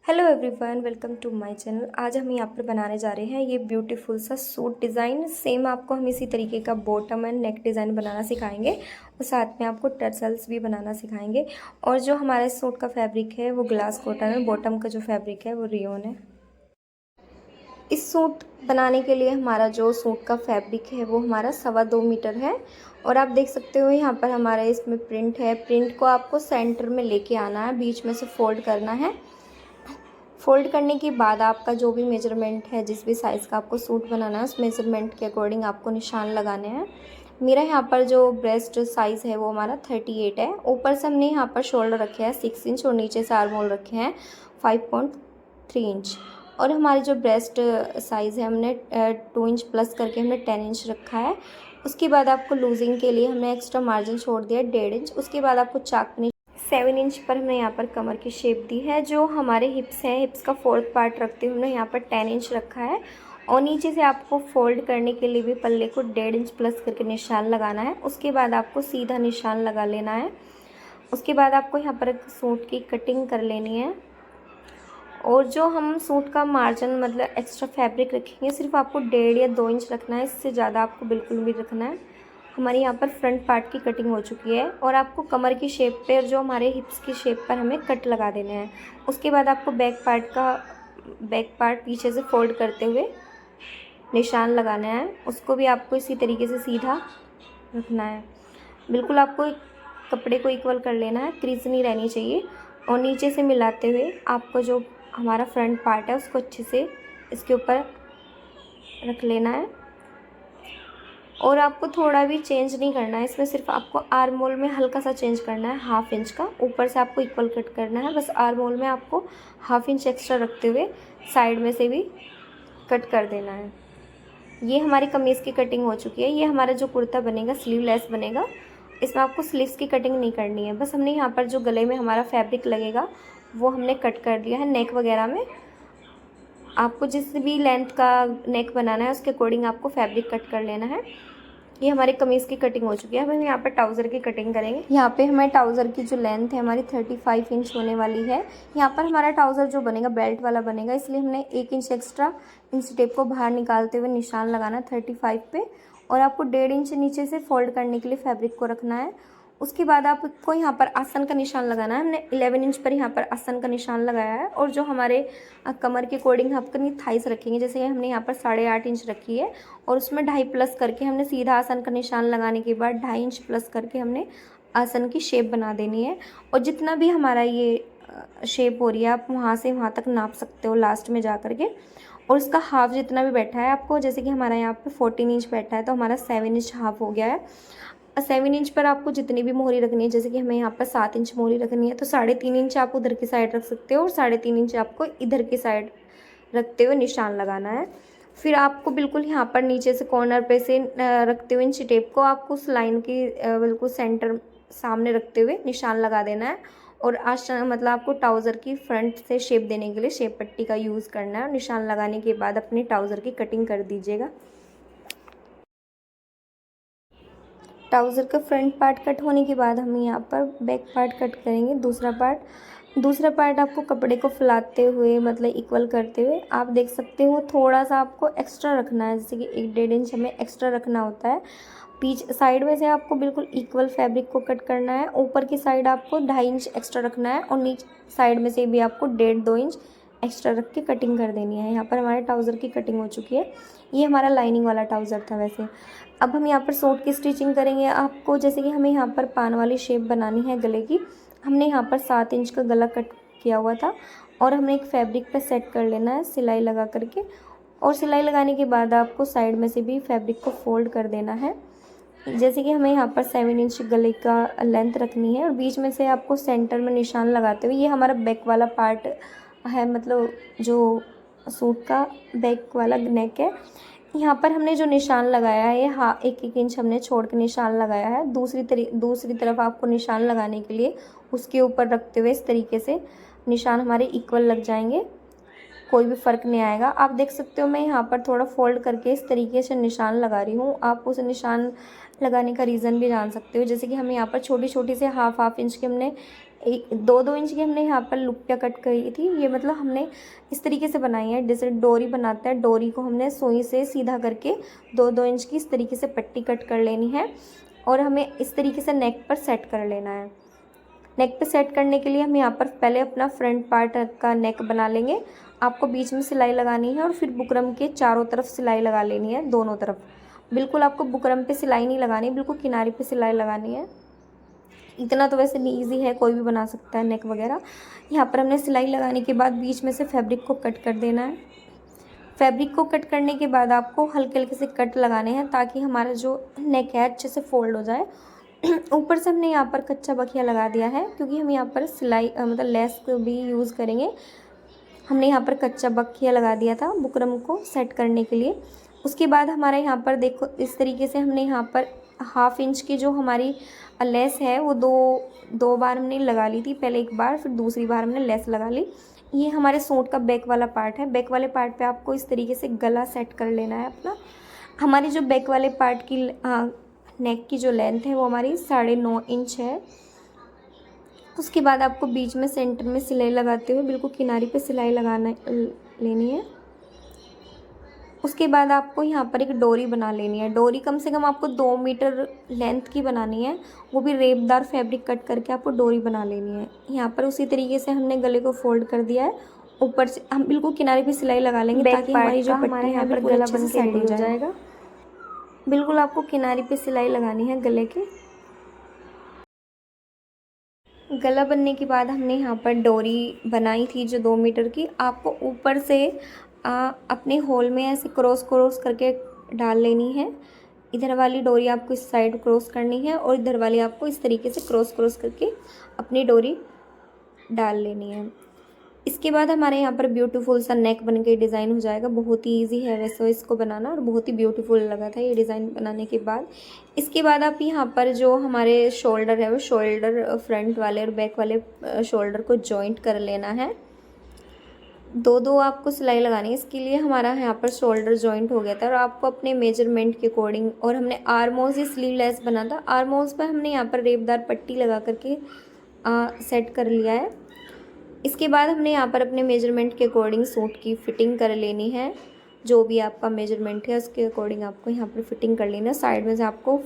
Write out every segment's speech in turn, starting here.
Hello everyone, welcome to my channel. आज हम यहाँ पर बनाने जा रहे हैं ये ब्यूटीफुल सा सूट डिज़ाइन। सेम आपको हम इसी तरीके का बॉटम एंड नेक डिज़ाइन बनाना सिखाएंगे और साथ में आपको टर्सल्स भी बनाना सिखाएंगे। और जो हमारे सूट का फैब्रिक है वो ग्लास कॉटन है। बॉटम का जो फैब्रिक है वो रियोन है। इस सूट बनाने के लिए हमारा जो सूट का फैब्रिक है वो हमारा 2.25 मीटर है। और आप देख सकते हो यहाँ पर हमारा इसमें प्रिंट है। प्रिंट को आपको सेंटर में लेके आना है, बीच में से फोल्ड करना है। फोल्ड करने के बाद आपका जो भी मेजरमेंट है, जिस भी साइज़ का आपको सूट बनाना है, उस मेजरमेंट के अकॉर्डिंग आपको निशान लगाने हैं। मेरा यहाँ पर जो ब्रेस्ट साइज़ है वो हमारा 38 है। ऊपर से हमने यहाँ पर शोल्डर रखे हैं 6 इंच और नीचे से आर्म होल रखे हैं 5.3 इंच। और हमारी जो ब्रेस्ट साइज़ है हमने 2 इंच प्लस करके हमने 10 इंच रखा है। उसके बाद आपको लूजिंग के लिए हमने एक्स्ट्रा मार्जिन छोड़ दिया 1.5 इंच। उसके बाद आपको चाक 7 इंच पर हमने यहाँ पर कमर की शेप दी है। जो हमारे हिप्स हैं, हिप्स का 4th पार्ट रखते हुए हमने यहाँ पर 10 इंच रखा है। और नीचे से आपको फोल्ड करने के लिए भी पल्ले को 1.5 इंच प्लस करके निशान लगाना है। उसके बाद आपको सीधा निशान लगा लेना है। उसके बाद आपको यहाँ पर सूट की कटिंग कर लेनी है। और जो हम सूट का मार्जिन मतलब एक्स्ट्रा फैब्रिक रखेंगे, सिर्फ आपको 1.5 या 2 इंच रखना है, इससे ज़्यादा आपको बिल्कुल भी रखना है। हमारे यहाँ पर फ्रंट पार्ट की कटिंग हो चुकी है और आपको कमर की शेप पे और जो हमारे हिप्स की शेप पर हमें कट लगा देने हैं। उसके बाद आपको बैक पार्ट पीछे से फोल्ड करते हुए निशान लगाना है। उसको भी आपको इसी तरीके से सीधा रखना है। बिल्कुल आपको कपड़े को इक्वल कर लेना है, क्रीज नहीं रहनी चाहिए। और नीचे से मिलाते हुए आपको जो हमारा फ्रंट पार्ट है उसको अच्छे से इसके ऊपर रख लेना है। और आपको थोड़ा भी चेंज नहीं करना है इसमें, सिर्फ आपको आर्म होल में हल्का सा चेंज करना है 1/2 इंच का। ऊपर से आपको इक्वल कट करना है, बस आर्म होल में आपको 1/2 इंच एक्स्ट्रा रखते हुए साइड में से भी कट कर देना है। ये हमारी कमीज़ की कटिंग हो चुकी है। ये हमारा जो कुर्ता बनेगा स्लीवलेस बनेगा। इसमें आपको स्लीव्स की कटिंग नहीं करनी है, बस हमने यहाँ पर जो गले में हमारा फैब्रिक लगेगा वो हमने कट कर दिया है। नेक वगैरह में आपको जिस भी लेंथ का नेक बनाना है उसके अकॉर्डिंग आपको फैब्रिक कट कर लेना है। ये हमारी कमीज़ की कटिंग हो चुकी है। अब हम यहाँ पर ट्राउज़र की कटिंग करेंगे। यहाँ पे हमारे ट्राउज़र की जो लेंथ है हमारी 35 इंच होने वाली है। यहाँ पर हमारा ट्राउज़र जो बनेगा बेल्ट वाला बनेगा, इसलिए हमने 1 इंच एक्स्ट्रा इंच टेप को बाहर निकालते हुए निशान लगाना 35 पे। और आपको 1.5 इंच नीचे से फोल्ड करने के लिए फैब्रिक को रखना है। उसके बाद आपको यहाँ पर आसन का निशान लगाना है। हमने 11 इंच पर यहाँ पर आसन का निशान लगाया है। और जो हमारे कमर के अकॉर्डिंग हम अपनी थाइस रखेंगे, जैसे हमने यहाँ पर 8.5 इंच रखी है और उसमें 2.5 प्लस करके हमने सीधा आसन का निशान लगाने के बाद 2.5 इंच प्लस करके हमने आसन की शेप बना देनी है। और जितना भी हमारा ये शेप हो रही है आप वहाँ से वहाँ तक नाप सकते हो लास्ट में जा कर के। और इसका हाफ जितना भी बैठा है आपको, जैसे कि हमारा यहाँ पे 14 इंच बैठा है तो हमारा 7 इंच हाफ हो गया है। 7 इंच पर आपको जितनी भी मोहरी रखनी है, जैसे कि हमें यहाँ पर 7 इंच मोहरी रखनी है तो 3.5 इंच आप उधर की साइड रख सकते हो और 3.5 इंच आपको इधर की साइड रखते हुए निशान लगाना है। फिर आपको बिल्कुल यहाँ पर नीचे से कॉर्नर पे से रखते हुए इंची टेप को आपको उस लाइन की बिल्कुल सेंटर सामने रखते हुए निशान लगा देना है। और मतलब आपको ट्राउज़र की फ्रंट से शेप देने के लिए शेप पट्टी का यूज़ करना है। और निशान लगाने के बाद अपनी ट्राउज़र की कटिंग कर दीजिएगा। ट्राउज़र का फ्रंट पार्ट कट होने के बाद हम यहाँ पर बैक पार्ट कट करेंगे। दूसरा पार्ट आपको कपड़े को फैलाते हुए मतलब इक्वल करते हुए आप देख सकते हो थोड़ा सा आपको एक्स्ट्रा रखना है, जैसे कि 1-1.5 इंच हमें एक्स्ट्रा रखना होता है। पीछे साइड में से आपको बिल्कुल इक्वल फैब्रिक को कट करना है। ऊपर की साइड आपको 2.5 इंच एक्स्ट्रा रखना है और नीचे साइड में से भी आपको 1.5-2 इंच एक्स्ट्रा रख के कटिंग कर देनी है। यहाँ पर हमारे ट्राउज़र की कटिंग हो चुकी है। ये हमारा लाइनिंग वाला ट्राउज़र था वैसे। अब हम यहाँ पर सूट की स्टिचिंग करेंगे। आपको जैसे कि हमें यहाँ पर पान वाली शेप बनानी है गले की, हमने यहाँ पर 7 इंच का गला कट किया हुआ था और हमें एक फैब्रिक पे सेट कर लेना है सिलाई लगा करके। और सिलाई लगाने के बाद आपको साइड में से भी फैब्रिक को फोल्ड कर देना है। जैसे कि हमें यहाँ पर 7 इंच गले का लेंथ रखनी है और बीच में से आपको सेंटर में निशान लगाते हुए, ये हमारा बैक वाला पार्ट है, मतलब जो सूट का बैक वाला नेक है। यहाँ पर हमने जो निशान लगाया है, हाँ 1-1 इंच हमने छोड़ के निशान लगाया है। दूसरी तरफ आपको निशान लगाने के लिए उसके ऊपर रखते हुए इस तरीके से निशान हमारे इक्वल लग जाएंगे, कोई भी फ़र्क नहीं आएगा। आप देख सकते हो मैं यहाँ पर थोड़ा फोल्ड करके इस तरीके से निशान लगा रही हूँ। आप उस निशान लगाने का रीज़न भी जान सकते हो, जैसे कि हमें यहाँ पर छोटी छोटी से 1/2 इंच के हमने एक 2-2 इंच की हमने यहाँ पर लुप्पियाँ कट करी थी। ये मतलब हमने इस तरीके से बनाई है, जैसे डोरी बनाते हैं, डोरी को हमने सुई से सीधा करके 2-2 इंच की इस तरीके से पट्टी कट कर लेनी है और हमें इस तरीके से नेक पर सेट कर लेना है। नेक पे सेट करने के लिए हम यहाँ पर पहले अपना फ्रंट पार्ट का नेक बना लेंगे। आपको बीच में सिलाई लगानी है और फिर बुकरम के चारों तरफ सिलाई लगा लेनी है, दोनों तरफ। बिल्कुल आपको बुकरम पे सिलाई नहीं लगानी, बिल्कुल किनारे पे सिलाई लगानी है। इतना तो वैसे भी ईजी है, कोई भी बना सकता है नेक वगैरह। यहाँ पर हमने सिलाई लगाने के बाद बीच में से फैब्रिक को कट कर देना है। फैब्रिक को कट करने के बाद आपको हल्के हल्के से कट लगाने हैं ताकि हमारा जो नेक है अच्छे से फोल्ड हो जाए। ऊपर से हमने यहाँ पर कच्चा बखिया लगा दिया है क्योंकि हम यहाँ पर सिलाई मतलब लेस को भी यूज़ करेंगे। हमने यहाँ पर कच्चा बखिया लगा दिया था बुकरम को सेट करने के लिए। उसके बाद हमारे यहाँ पर देखो इस तरीके से हमने यहाँ पर 1/2 इंच की जो हमारी लेस है वो दो बार हमने लगा ली थी, पहले एक बार फिर दूसरी बार हमने लेस लगा ली। ये हमारे सूट का बैक वाला पार्ट है। बैक वाले पार्ट पे आपको इस तरीके से गला सेट कर लेना है अपना। हमारी जो बैक वाले पार्ट की नेक की जो लेंथ है वो हमारी 9.5 इंच है। उसके बाद आपको बीच में सेंटर में सिलाई लगाते हुए बिल्कुल किनारे पे सिलाई लगाना लेनी है। उसके बाद आपको यहाँ पर एक डोरी बना लेनी है। डोरी कम से कम आपको 2 मीटर लेंथ की बनानी है, वो भी रेबदार फैब्रिक कट करके आपको डोरी बना लेनी है। यहाँ पर उसी तरीके से हमने गले को फोल्ड कर दिया है। ऊपर से हम बिल्कुल किनारे पे सिलाई लगा लेंगे ताकि हमारी जो पट्टी है बिल्कुल गला बन के रेडी हो जाएगा। बिल्कुल आपको किनारे पे सिलाई लगानी है गले के। गला बनने के बाद हमने यहाँ पर डोरी बनाई थी जो 2 मीटर की, आपको ऊपर से अपने होल में ऐसे क्रॉस करके डाल लेनी है। इधर वाली डोरी आपको इस साइड क्रॉस करनी है और इधर वाली आपको इस तरीके से क्रॉस करके अपनी डोरी डाल लेनी है। इसके बाद हमारे यहाँ पर ब्यूटीफुल सा नेक बन के डिज़ाइन हो जाएगा। बहुत ही इजी है वैसे इसको बनाना और बहुत ही ब्यूटीफुल लगा था ये डिज़ाइन बनाने के बाद। इसके बाद आप यहाँ पर जो हमारे शोल्डर है वो शोल्डर फ्रंट वाले और बैक वाले शोल्डर को जॉइंट कर लेना है। 2-2 आपको सिलाई लगानी है। इसके लिए हमारा यहाँ पर शोल्डर जॉइंट हो गया था और आपको अपने मेजरमेंट के अकॉर्डिंग, और हमने आर्मोल्स या स्लीवलेस बना था, आर्मोल्स पर हमने यहाँ पर रेबदार पट्टी लगा करके सेट कर लिया है। इसके बाद हमने यहाँ पर अपने मेजरमेंट के अकॉर्डिंग सूट की फ़िटिंग कर लेनी है। जो भी आपका मेजरमेंट है उसके अकॉर्डिंग आपको यहाँ पर फिटिंग कर लेना है। साइड में से आपको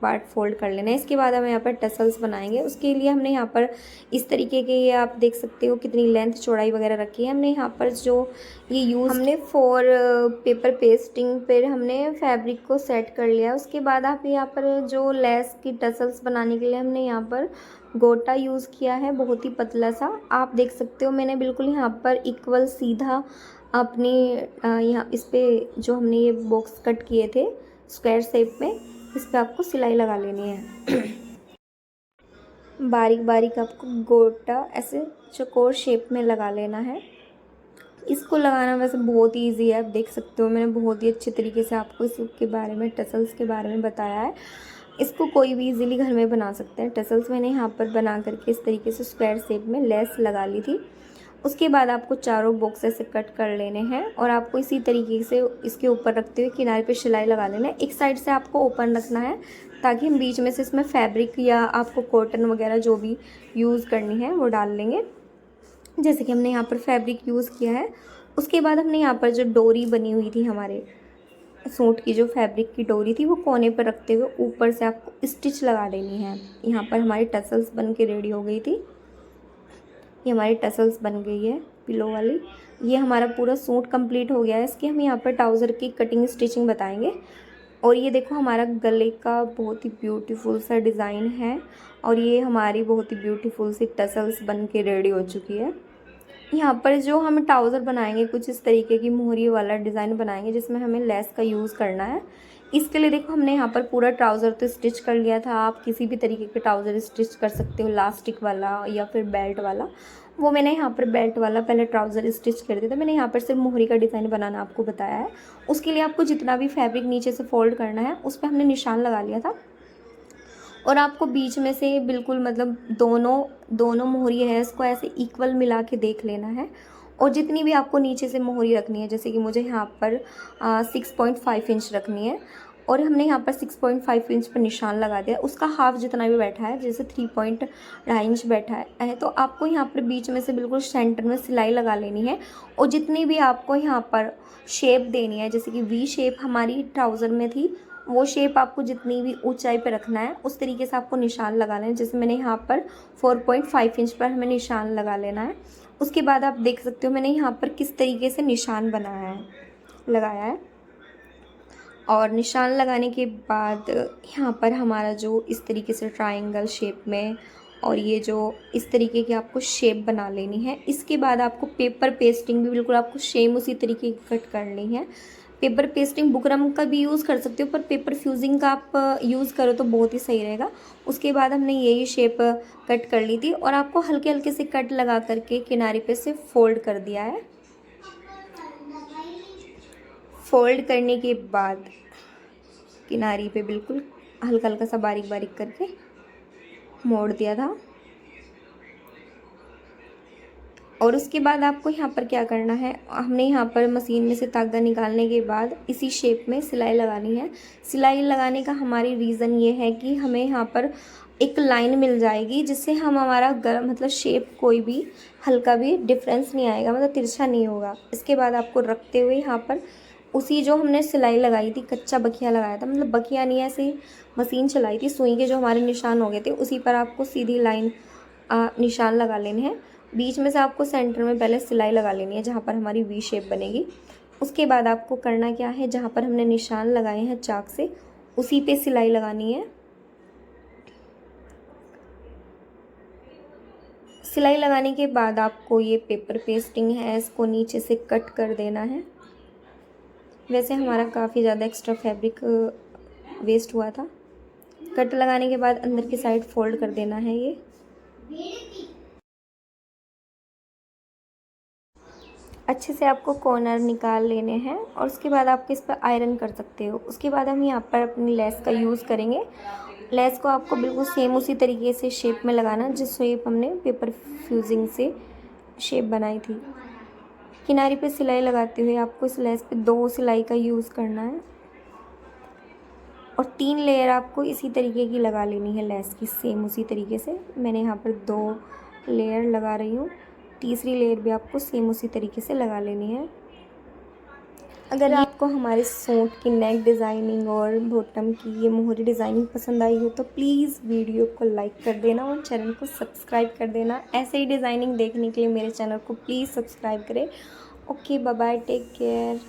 पार्ट फोल्ड कर लेना है। इसके बाद हम यहाँ पर टसल्स बनाएंगे। उसके लिए हमने यहाँ पर इस तरीके के, ये आप देख सकते हो कितनी लेंथ चौड़ाई वगैरह रखी है। हमने यहाँ पर जो ये यूज़ हमने फॉर पेपर पेस्टिंग पर हमने फैब्रिक को सेट कर लिया। उसके बाद आप यहाँ पर जो लेस की टसल्स बनाने के लिए हमने यहाँ पर गोटा यूज़ किया है, बहुत ही पतला सा। आप देख सकते हो मैंने बिल्कुल यहाँ पर इक्वल सीधा अपनी यहाँ इस पर जो हमने ये बॉक्स कट किए थे स्क्वायर शेप में, इस पर आपको सिलाई लगा लेनी है। बारीक बारीक आपको गोटा ऐसे चौकोर शेप में लगा लेना है। इसको लगाना वैसे बहुत ही ईजी है, आप देख सकते हो मैंने बहुत ही अच्छे तरीके से आपको इसके बारे में, टसल्स के बारे में बताया है। इसको कोई भी इजीली घर में बना सकते हैं। टसल्स मैंने यहाँ पर बना करके इस तरीके से स्क्वायर शेप में लेस लगा ली थी। उसके बाद आपको चारों बॉक्स ऐसे कट कर लेने हैं और आपको इसी तरीके से इसके ऊपर रखते हुए किनारे पे सिलाई लगा लेना है। एक साइड से आपको ओपन रखना है ताकि हम बीच में से इसमें फैब्रिक या आपको कॉटन वगैरह जो भी यूज़ करनी है वो डाल लेंगे। जैसे कि हमने यहाँ पर फैब्रिक यूज़ किया है। उसके बाद हमने यहाँ पर जो डोरी बनी हुई थी हमारे सूट की, जो फैब्रिक की डोरी थी, वो कोने पर रखते हुए ऊपर से आपको स्टिच लगा देनी है। यहाँ पर हमारी टसल्स बन के रेडी हो गई थी। ये हमारी टसल्स बन गई है पिलो वाली। ये हमारा पूरा सूट कंप्लीट हो गया है। इसके हम यहाँ पर ट्राउज़र की कटिंग स्टिचिंग बताएंगे। और ये देखो हमारा गले का बहुत ही ब्यूटीफुल सा डिज़ाइन है और ये हमारी बहुत ही ब्यूटीफुल सी टसल्स बन के रेडी हो चुकी है। यहाँ पर जो हम ट्राउज़र बनाएंगे कुछ इस तरीके की मोहरी वाला डिज़ाइन बनाएंगे जिसमें हमें लेस का यूज़ करना है। इसके लिए देखो हमने यहाँ पर पूरा ट्राउज़र तो स्टिच कर लिया था। आप किसी भी तरीके के ट्राउज़र स्टिच कर सकते हो, इलास्टिक वाला या फिर बेल्ट वाला। वो मैंने यहाँ पर बेल्ट वाला पहले ट्राउज़र स्टिच कर दिया था। मैंने यहाँ पर सिर्फ मोहरी का डिज़ाइन बनाना आपको बताया है। उसके लिए आपको जितना भी फैब्रिक नीचे से फोल्ड करना है उस पर हमने निशान लगा लिया था और आपको बीच में से बिल्कुल मतलब दोनों मोहरी है इसको ऐसे इक्वल मिला के देख लेना है। और जितनी भी आपको नीचे से मोहरी रखनी है, जैसे कि मुझे यहाँ पर 6.5 इंच रखनी है और हमने यहाँ पर 6.5 इंच पर निशान लगा दिया, उसका हाफ जितना भी बैठा है, जैसे 3.2 इंच बैठा है तो आपको यहाँ पर बीच में से बिल्कुल सेंटर में सिलाई लगा लेनी है। और जितनी भी आपको यहाँ पर शेप देनी है, जैसे कि वी शेप हमारी ट्राउज़र में थी, वो शेप आपको जितनी भी ऊंचाई पे रखना है उस तरीके से आपको निशान लगा लेना है। जैसे मैंने यहाँ पर 4.5 इंच पर हमें निशान लगा लेना है। उसके बाद आप देख सकते हो मैंने यहाँ पर किस तरीके से निशान लगाया है। और निशान लगाने के बाद यहाँ पर हमारा जो इस तरीके से ट्रायंगल शेप में, और ये जो इस तरीके की आपको शेप बना लेनी है। इसके बाद आपको पेपर पेस्टिंग भी बिल्कुल आपको सेम उसी तरीके की कट करनी है। पेपर पेस्टिंग बुकरम का भी यूज़ कर सकते हो, पर पेपर फ्यूजिंग का आप यूज़ करो तो बहुत ही सही रहेगा। उसके बाद हमने यही शेप कट कर ली थी और आपको हल्के हल्के से कट लगा करके किनारे पे से फोल्ड कर दिया है। फोल्ड करने के बाद किनारी पे बिल्कुल हल्का हल्का सा बारीक बारीक करके मोड़ दिया था। और उसके बाद आपको यहाँ पर क्या करना है, हमने यहाँ पर मशीन में से तागा निकालने के बाद इसी शेप में सिलाई लगानी है। सिलाई लगाने का हमारी रीज़न ये है कि हमें यहाँ पर एक लाइन मिल जाएगी, जिससे हमारा मतलब शेप कोई भी हल्का भी डिफरेंस नहीं आएगा, मतलब तिरछा नहीं होगा। इसके बाद आपको रखते हुए यहाँ पर उसी जो हमने सिलाई लगाई थी, कच्चा बखिया लगाया था, मतलब बखिया नहीं, ऐसे मशीन चलाई थी, सुई के जो हमारे निशान हो गए थे उसी पर आपको सीधी लाइन निशान लगा लेने हैं। बीच में से आपको सेंटर में पहले सिलाई लगा लेनी है जहाँ पर हमारी वी शेप बनेगी। उसके बाद आपको करना क्या है, जहाँ पर हमने निशान लगाए हैं चाक से उसी पे सिलाई लगानी है। सिलाई लगाने के बाद आपको ये पेपर पेस्टिंग है, इसको नीचे से कट कर देना है। वैसे हमारा काफ़ी ज़्यादा एक्स्ट्रा फैब्रिक वेस्ट हुआ था। कट लगाने के बाद अंदर की साइड फोल्ड कर देना है। ये अच्छे से आपको कॉर्नर निकाल लेने हैं और उसके बाद आप इस पर आयरन कर सकते हो। उसके बाद हम यहाँ पर अपनी लेस का यूज़ करेंगे। लेस को आपको बिल्कुल सेम उसी तरीके से शेप में लगाना जिस शेप हमने पेपर फ्यूजिंग से शेप बनाई थी। किनारे पे सिलाई लगाते हुए आपको इस लेस पे 2 सिलाई का यूज़ करना है और 3 लेयर आपको इसी तरीके की लगा लेनी है लेस की, सेम उसी तरीके से। मैंने यहाँ पर 2 लेयर लगा रही हूँ, तीसरी लेयर भी आपको सेम उसी तरीके से लगा लेनी है। अगर आपको हमारे सूट की नेक डिज़ाइनिंग और बॉटम की ये मोहरी डिज़ाइनिंग पसंद आई हो तो प्लीज़ वीडियो को लाइक कर देना और चैनल को सब्सक्राइब कर देना। ऐसे ही डिज़ाइनिंग देखने के लिए मेरे चैनल को प्लीज़ सब्सक्राइब करें। Okay, bye bye, take care.